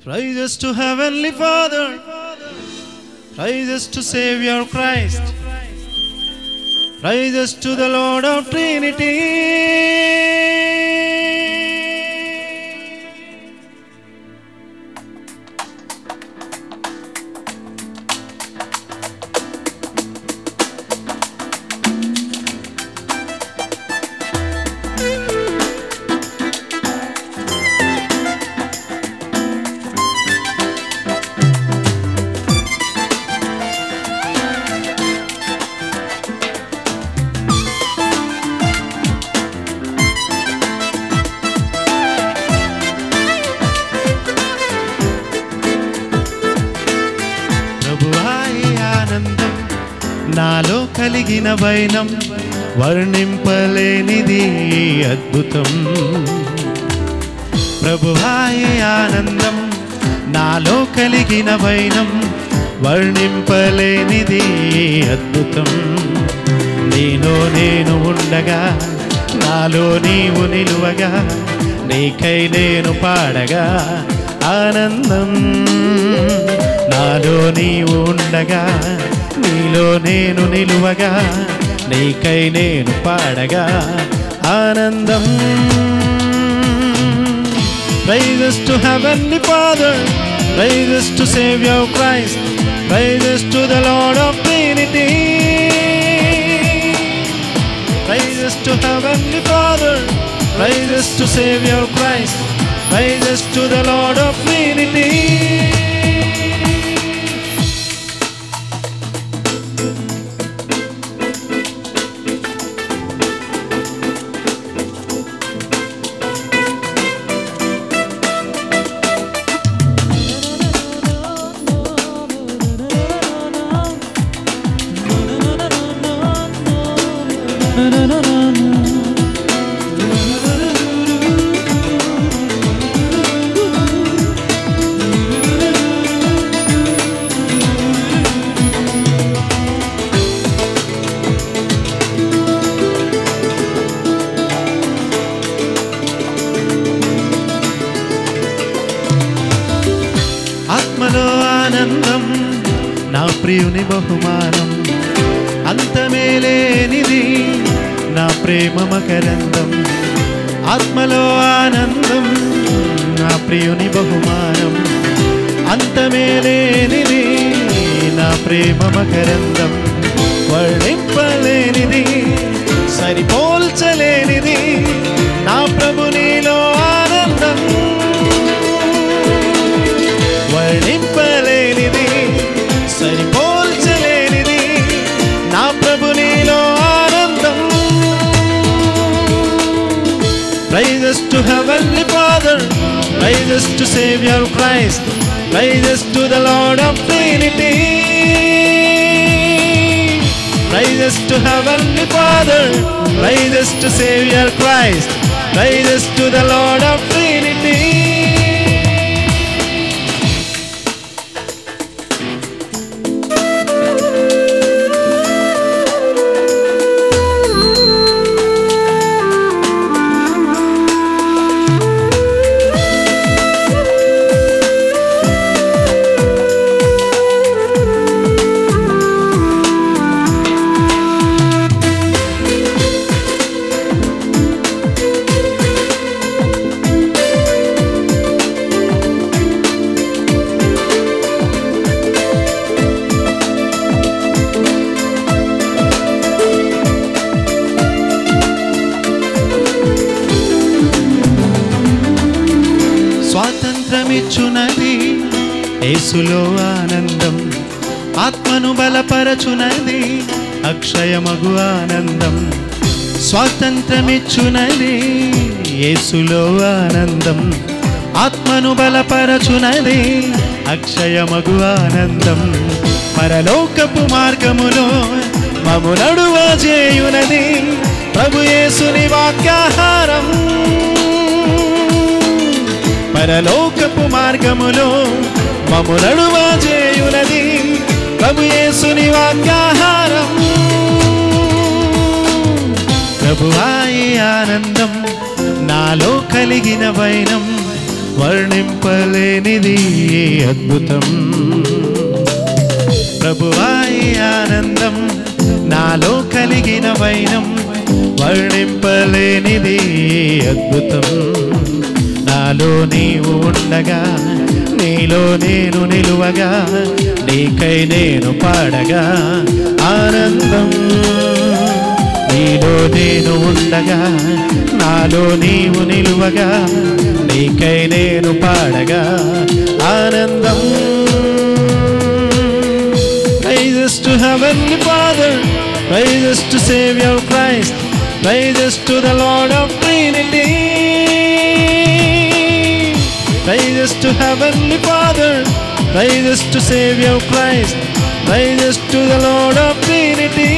Praises to Heavenly Father, praises to Savior Christ, praises to the Lord of Trinity. నాలో కలిగిన వైనం వర్ణింపలేనిది అద్భుతం. ప్రభువాయే ఆనందం నాలో కలిగిన వైనం వర్ణింపలేనిది అద్భుతం. నీలో నేను ఉండగా నాలో నీవు నిలువగా నీకై నేను పాడగా ఆనందం. నాలో నీవు ఉండగా నీలో నేను నిలువగా నీకై నేను పాడగా ఆనందం. Praises to Heavenly Father, praises to Savior Christ, praises to the Lord of Trinity. Praises to Heavenly Father, praises to Savior Christ, praises to the Lord of Trinity. ఆత్మలో ఆనందం నా ప్రియుని బహుమానం, అంతమేలేనిది నా ప్రేమ మకరందం. ఆత్మలో ఆనందం నా ప్రియుని బహుమానం, అంతమేలేనిది నా ప్రేమ మకరందం. వర్ణింపలేనిది సరిపోల్చలేనిది నా ప్రభు నీలో ఆనందం. వర్ణింపలేనిది సరిపోల్చలేనిది నా ప్రభు నీలో ఆనందం. Praises to Heavenly Father, praises to Savior Christ, praises to the Lord of Trinity. Praises to Heavenly Father, praises to Savior Christ, praises to the Lord of Trinity. స్వాతంత్రమిచ్చునది యేసులో ఆనందం, ఆత్మను బలపరచునది అక్షయమగు ఆనందం. స్వాతంత్రమిచ్చునది యేసులో ఆనందం, ఆత్మను బలపరచునది అక్షయమగు ఆనందం. పరలోకపు మార్గములో మము నడువజేయునది ప్రభు యేసుని వాక్యాహారం. పరలోకపు మార్గములో మము నడువజేయునది ప్రభు యేసుని వాక్యాహారం. ప్రభువాయే ఆనందం నాలో కలిగిన వైనం వర్ణింపలేనిది అద్భుతం. ప్రభువాయి ఆనందం నాలో కలిగిన వైనం, వర్ణింపలేనిది అద్భుతం. నాలో నీవు ఉండగా, నీలో నేను నిలువగా, నీకై నేను పాడగా ఆనందం. నీలో నేను ఉండగా, నాలో నీవు నిలువగా, నీకై నేను పాడగా ఆనందం. Praises to Heavenly Father, praises to Savior Christ, praises to the Lord of Trinity. Praises to Heavenly Father, praises to Savior Christ, praises to the Lord of Trinity.